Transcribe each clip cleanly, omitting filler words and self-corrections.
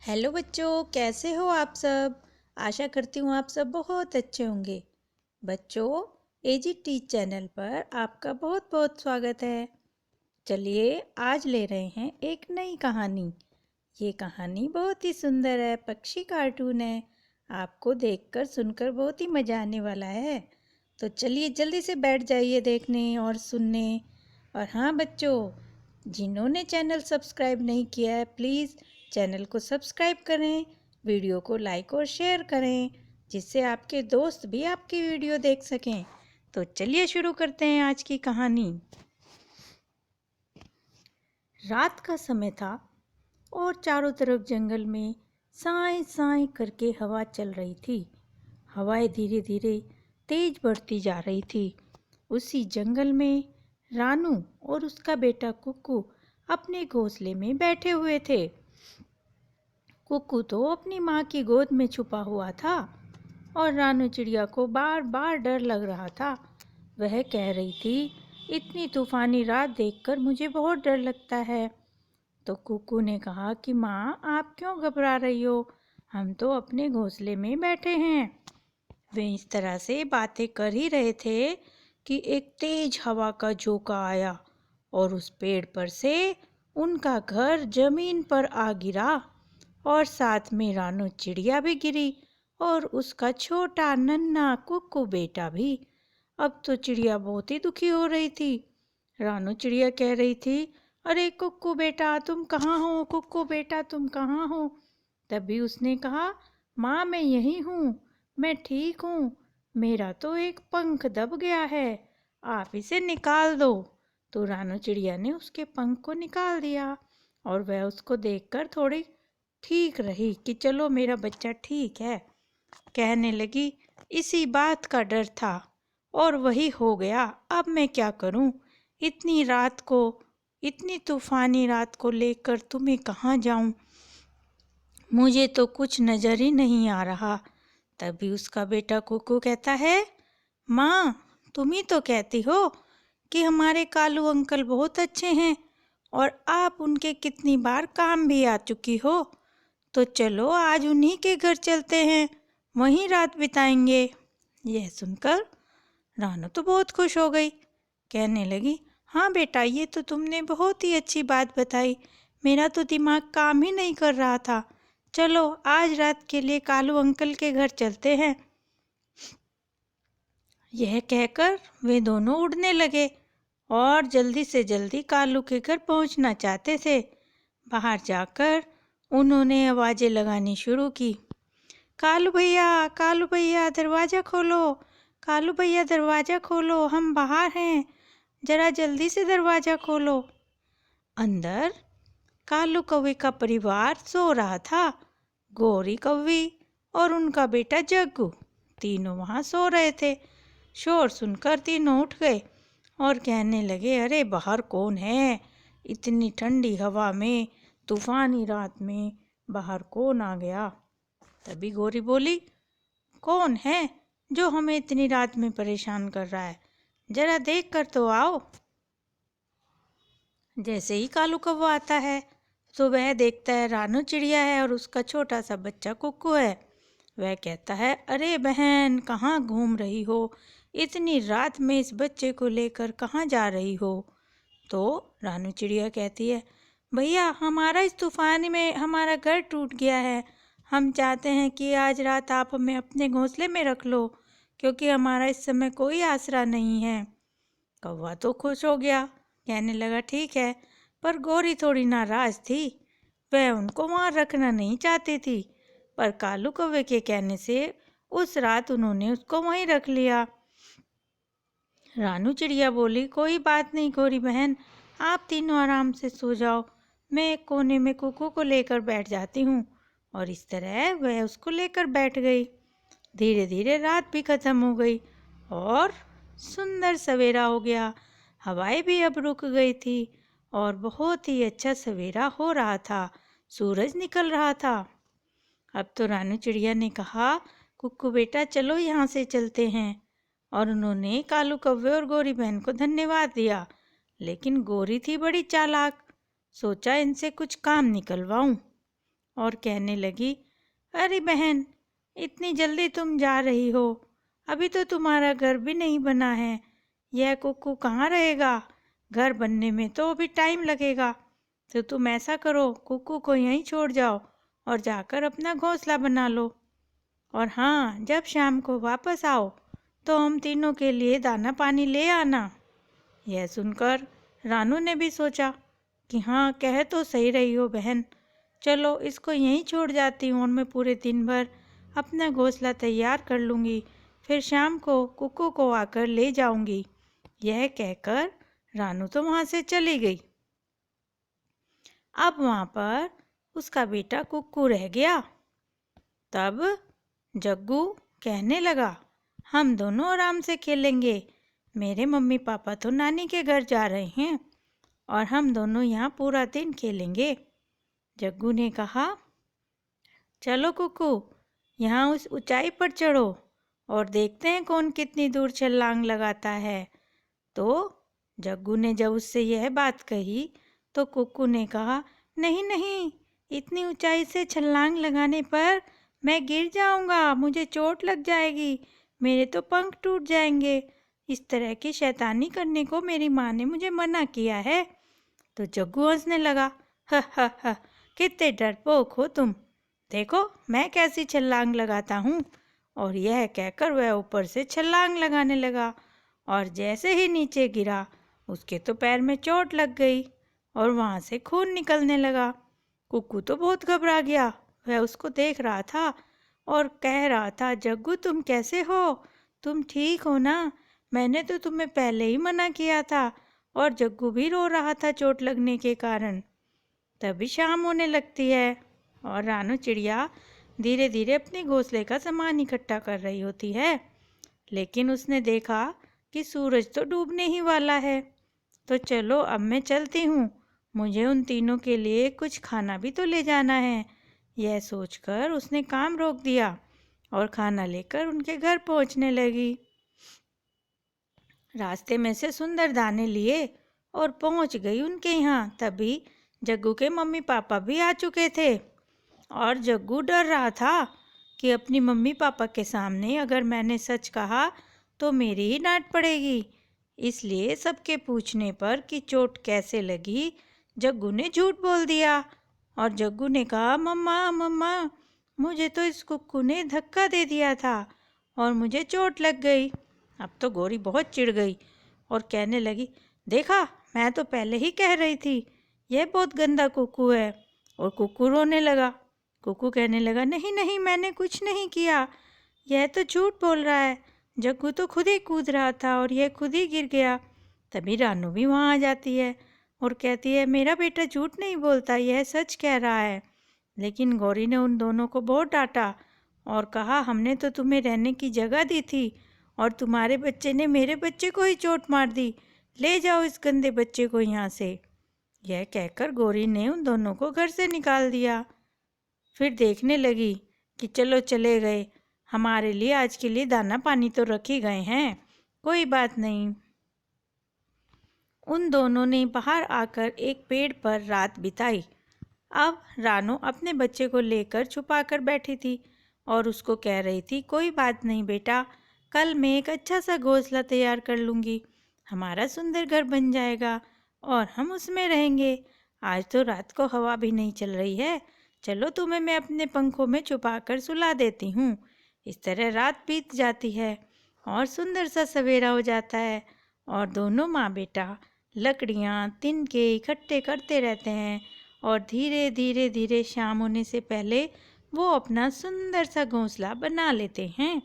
Hello बच्चों, कैसे हो आप सब। आशा करती हूँ आप सब बहुत अच्छे होंगे। बच्चों, एजी टीच चैनल पर आपका बहुत बहुत स्वागत है। चलिए आज ले रहे हैं एक नई कहानी। ये कहानी बहुत ही सुंदर है, पक्षी कार्टून है। आपको देखकर सुनकर बहुत ही मज़ा आने वाला है। तो चलिए जल्दी से बैठ जाइए देखने और सुनने। और हाँ बच्चों, जिन्होंने चैनल सब्सक्राइब नहीं किया है प्लीज़ चैनल को सब्सक्राइब करें, वीडियो को लाइक और शेयर करें, जिससे आपके दोस्त भी आपकी वीडियो देख सकें। तो चलिए शुरू करते हैं आज की कहानी। रात का समय था और चारों तरफ जंगल में साए साए करके हवा चल रही थी। हवाएं धीरे धीरे तेज बढ़ती जा रही थी। उसी जंगल में रानू और उसका बेटा कुक्कू अपने घोंसले में बैठे हुए थे। कुक्कू तो अपनी माँ की गोद में छुपा हुआ था और रानू चिड़िया को बार बार डर लग रहा था। वह कह रही थी, इतनी तूफानी रात देखकर मुझे बहुत डर लगता है। तो कुक्कू ने कहा कि माँ, आप क्यों घबरा रही हो, हम तो अपने घोंसले में बैठे हैं। वे इस तरह से बातें कर ही रहे थे कि एक तेज हवा का झोंका आया और उस पेड़ पर से उनका घर जमीन पर आ गिरा और साथ में रानू चिड़िया भी गिरी और उसका छोटा नन्हा कुक्कू बेटा भी। अब तो चिड़िया बहुत ही दुखी हो रही थी। रानू चिड़िया कह रही थी, अरे कुक्कू बेटा तुम कहाँ हो, कुक्कू बेटा तुम कहाँ हो। तभी उसने कहा, माँ मैं यहीं हूँ, मैं ठीक हूँ, मेरा तो एक पंख दब गया है, आप इसे निकाल दो। तो रानू चिड़िया ने उसके पंख को निकाल दिया और वह उसको देखकर थोड़ी ठीक रही कि चलो मेरा बच्चा ठीक है। कहने लगी, इसी बात का डर था और वही हो गया, अब मैं क्या करूं। इतनी रात को, इतनी तूफानी रात को लेकर तुम्हें कहाँ जाऊं, मुझे तो कुछ नजर ही नहीं आ रहा। तभी उसका बेटा कुकू कहता है, माँ तुम ही तो कहती हो कि हमारे कालू अंकल बहुत अच्छे हैं और आप उनके कितनी बार काम भी आ चुकी हो। तो चलो आज उन्हीं के घर चलते हैं, वहीं रात बिताएंगे। यह सुनकर रानू तो बहुत खुश हो गई। कहने लगी, हाँ बेटा ये तो तुमने बहुत ही अच्छी बात बताई, मेरा तो दिमाग काम ही नहीं कर रहा था। चलो आज रात के लिए कालू अंकल के घर चलते हैं। यह कहकर वे दोनों उड़ने लगे और जल्दी से जल्दी कालू के घर पहुंचना चाहते थे। बाहर जाकर उन्होंने आवाज़ें लगानी शुरू की, कालू भैया दरवाज़ा खोलो, कालू भैया दरवाज़ा खोलो, हम बाहर हैं, जरा जल्दी से दरवाज़ा खोलो। अंदर कालू कौवे का परिवार सो रहा था। गौरी कौवी और उनका बेटा जग्गू तीनों वहाँ सो रहे थे। शोर सुनकर तीनों उठ गए और कहने लगे, अरे बाहर कौन है, इतनी ठंडी हवा में, तूफानी रात में बाहर कौन आ गया। तभी गौरी बोली, कौन है जो हमें इतनी रात में परेशान कर रहा है, जरा देख कर तो आओ। जैसे ही कालू कौवा आता है तो वह देखता है रानू चिड़िया है और उसका छोटा सा बच्चा कुक्कू है। वह कहता है, अरे बहन कहाँ घूम रही हो, इतनी रात में इस बच्चे को लेकर कहाँ जा रही हो। तो रानू चिड़िया कहती है, भैया हमारा इस तूफान में हमारा घर टूट गया है, हम चाहते हैं कि आज रात आप हमें अपने घोंसले में रख लो, क्योंकि हमारा इस समय कोई आसरा नहीं है। कौवा तो खुश हो गया, कहने लगा, ठीक है, पर गौरी थोड़ी नाराज थी, वह उनको वहाँ रखना नहीं चाहती थी, पर कालू कौवे के कहने से उस रात उन्होंने उसको वहीं रख लिया। रानू चिड़िया बोली, कोई बात नहीं गौरी बहन, आप तीनों आराम से सो जाओ, मैं एक कोने में कुकू को लेकर बैठ जाती हूँ। और इस तरह वह उसको लेकर बैठ गई। धीरे धीरे रात भी खत्म हो गई और सुंदर सवेरा हो गया। हवाएं भी अब रुक गई थी और बहुत ही अच्छा सवेरा हो रहा था, सूरज निकल रहा था। अब तो रानू चिड़िया ने कहा, कुक्कू बेटा चलो यहाँ से चलते हैं। और उन्होंने कालू कौवे और गौरी बहन को धन्यवाद दिया। लेकिन गौरी थी बड़ी चालाक, सोचा इनसे कुछ काम निकलवाऊं और कहने लगी, अरे बहन, इतनी जल्दी तुम जा रही हो, अभी तो तुम्हारा घर भी नहीं बना है। यह कुक्कू कहाँ रहेगा? घर बनने में तो अभी टाइम लगेगा। तो तुम ऐसा करो, कुक्कू को यहीं छोड़ जाओ और जाकर अपना घोंसला बना लो। और हाँ, जब शाम को वापस आओ तो हम तीनों के लिए दाना पानी ले आना। यह सुनकर रानू ने भी सोचा कि हाँ, कह तो सही रही हो बहन, चलो इसको यहीं छोड़ जाती हूँ और मैं पूरे दिन भर अपना घोंसला तैयार कर लूँगी, फिर शाम को कुक्कू को आकर ले जाऊँगी। यह कहकर रानू तो वहाँ से चली गई। अब वहाँ पर उसका बेटा कुक्कू रह गया। तब जग्गू कहने लगा, हम दोनों आराम से खेलेंगे, मेरे मम्मी पापा तो नानी के घर जा रहे हैं और हम दोनों यहाँ पूरा दिन खेलेंगे। जग्गू ने कहा, चलो कुक्कू, यहाँ उस ऊंचाई पर चढ़ो और देखते हैं कौन कितनी दूर छलांग लगाता है। तो जग्गू ने जब उससे यह बात कही तो कुक्कू ने कहा, नहीं नहीं, इतनी ऊंचाई से छलांग लगाने पर मैं गिर जाऊंगा, मुझे चोट लग जाएगी, मेरे तो पंख टूट जाएंगे। इस तरह की शैतानी करने को मेरी माँ ने मुझे मना किया है। तो जग्गू हंसने लगा, हा, कितने डरपोक हो तुम, देखो मैं कैसी छलांग लगाता हूँ। और यह कहकर वह ऊपर से छलांग लगाने लगा और जैसे ही नीचे गिरा उसके तो पैर में चोट लग गई और वहाँ से खून निकलने लगा। कुक्कू तो बहुत घबरा गया, वह उसको देख रहा था और कह रहा था, जग्गू तुम कैसे हो, तुम ठीक हो ना? मैंने तो तुम्हें पहले ही मना किया था। और जग्गू भी रो रहा था चोट लगने के कारण। तभी शाम होने लगती है और रानू चिड़िया धीरे धीरे अपने घोंसले का सामान इकट्ठा कर रही होती है, लेकिन उसने देखा कि सूरज तो डूबने ही वाला है। तो चलो अब मैं चलती हूँ, मुझे उन तीनों के लिए कुछ खाना भी तो ले जाना है। यह सोचकर उसने काम रोक दिया और खाना लेकर उनके घर पहुँचने लगी। रास्ते में से सुंदर दाने लिए और पहुँच गई उनके यहाँ। तभी जग्गू के मम्मी पापा भी आ चुके थे और जग्गू डर रहा था कि अपनी मम्मी पापा के सामने अगर मैंने सच कहा तो मेरी ही डांट पड़ेगी। इसलिए सबके पूछने पर कि चोट कैसे लगी, जग्गू ने झूठ बोल दिया और जग्गू ने कहा, मम्मा मम्मा, मुझे तो इस कुक्कू ने धक्का दे दिया था और मुझे चोट लग गई। अब तो गौरी बहुत चिढ़ गई और कहने लगी, देखा, मैं तो पहले ही कह रही थी यह बहुत गंदा कुक्कू है। और कुक्कू रोने लगा। कुक्कू कहने लगा, नहीं नहीं, मैंने कुछ नहीं किया, यह तो झूठ बोल रहा है, जग्गू तो खुद ही कूद रहा था और यह खुद ही गिर गया। तभी रानू भी वहाँ आ जाती है और कहती है, मेरा बेटा झूठ नहीं बोलता, यह सच कह रहा है। लेकिन गौरी ने उन दोनों को बहुत डांटा और कहा, हमने तो तुम्हें रहने की जगह दी थी और तुम्हारे बच्चे ने मेरे बच्चे को ही चोट मार दी, ले जाओ इस गंदे बच्चे को यहाँ से। यह कहकर गौरी ने उन दोनों को घर से निकाल दिया। फिर देखने लगी कि चलो चले गए, हमारे लिए आज के लिए दाना पानी तो रखे गए हैं, कोई बात नहीं। उन दोनों ने बाहर आकर एक पेड़ पर रात बिताई। अब रानू अपने बच्चे को लेकर छुपा कर बैठी थी और उसको कह रही थी, कोई बात नहीं बेटा, कल मैं एक अच्छा सा घोंसला तैयार कर लूँगी, हमारा सुंदर घर बन जाएगा और हम उसमें रहेंगे। आज तो रात को हवा भी नहीं चल रही है, चलो तुम्हें मैं अपने पंखों में छुपा कर सुला देती हूँ। इस तरह रात बीत जाती है और सुंदर सा सवेरा हो जाता है और दोनों माँ बेटा लकड़ियाँ तिनके इकट्ठे करते रहते हैं और धीरे धीरे धीरे शाम होने से पहले वो अपना सुंदर सा घोंसला बना लेते हैं।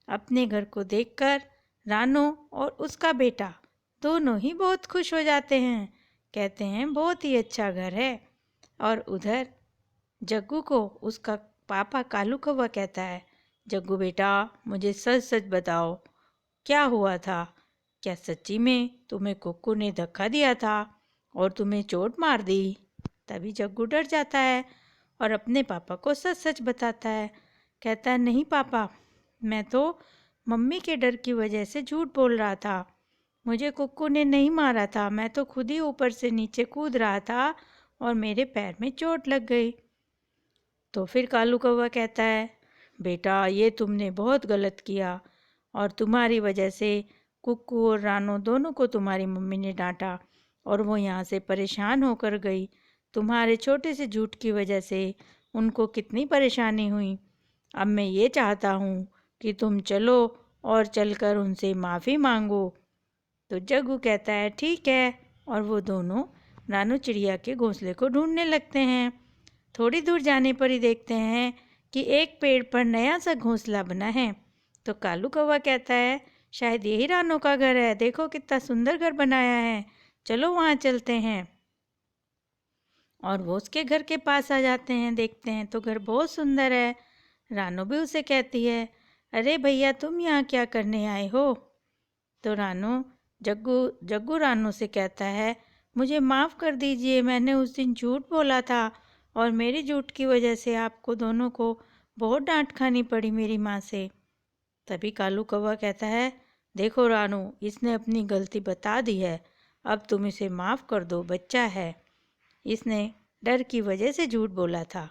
अपने घर को देखकर रानू और उसका बेटा दोनों ही बहुत खुश हो जाते हैं, कहते हैं बहुत ही अच्छा घर है। और उधर जग्गू को उसका पापा कालू कौवा कहता है, जग्गू बेटा, मुझे सच सच बताओ, क्या हुआ था? क्या सच्ची में तुम्हें कुक्कू ने धक्का दिया था और तुम्हें चोट मार दी? तभी जग्गू डर जाता है और अपने पापा को सच सच बताता है। कहता है, नहीं पापा, मैं तो मम्मी के डर की वजह से झूठ बोल रहा था, मुझे कुक्कू ने नहीं मारा था, मैं तो खुद ही ऊपर से नीचे कूद रहा था और मेरे पैर में चोट लग गई। तो फिर कालू कौवा कहता है, बेटा ये तुमने बहुत गलत किया और तुम्हारी वजह से कुक्कू और रानू दोनों को तुम्हारी मम्मी ने डांटा और वो यहाँ से परेशान होकर गई। तुम्हारे छोटे से झूठ की वजह से उनको कितनी परेशानी हुई। अब मैं ये चाहता हूँ कि तुम चलो और चलकर उनसे माफ़ी मांगो। तो जग्गू कहता है ठीक है, और वो दोनों रानू चिड़िया के घोंसले को ढूंढने लगते हैं। थोड़ी दूर जाने पर ही देखते हैं कि एक पेड़ पर नया सा घोंसला बना है। तो कालू कौवा कहता है, शायद यही रानू का घर है, देखो कितना सुंदर घर बनाया है, चलो वहाँ चलते हैं। और वो उसके घर के पास आ जाते हैं, देखते हैं तो घर बहुत सुंदर है। रानू भी उसे कहती है, अरे भैया तुम यहाँ क्या करने आए हो? तो जग्गू रानू से कहता है, मुझे माफ़ कर दीजिए, मैंने उस दिन झूठ बोला था और मेरी झूठ की वजह से आपको दोनों को बहुत डांट खानी पड़ी मेरी माँ से। तभी कालू कौवा कहता है, देखो रानू, इसने अपनी गलती बता दी है, अब तुम इसे माफ़ कर दो, बच्चा है, इसने डर की वजह से झूठ बोला था।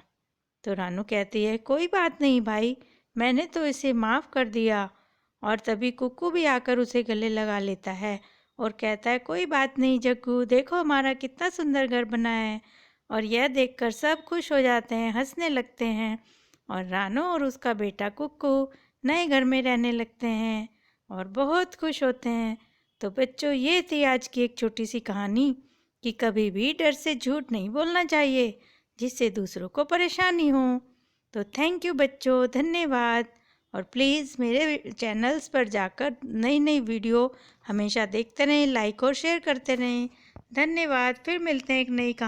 तो रानू कहती है, कोई बात नहीं भाई, मैंने तो इसे माफ़ कर दिया। और तभी कुक्कू भी आकर उसे गले लगा लेता है और कहता है, कोई बात नहीं जग्गू, देखो हमारा कितना सुंदर घर बना है। और यह देखकर सब खुश हो जाते हैं, हंसने लगते हैं और रानू और उसका बेटा कुक्कू नए घर में रहने लगते हैं और बहुत खुश होते हैं। तो बच्चों, ये थी आज की एक छोटी सी कहानी कि कभी भी डर से झूठ नहीं बोलना चाहिए जिससे दूसरों को परेशानी हो। तो थैंक यू बच्चों, धन्यवाद। और प्लीज़ मेरे चैनल्स पर जाकर नई नई वीडियो हमेशा देखते रहें, लाइक और शेयर करते रहें। धन्यवाद। फिर मिलते हैं एक नई कहानी।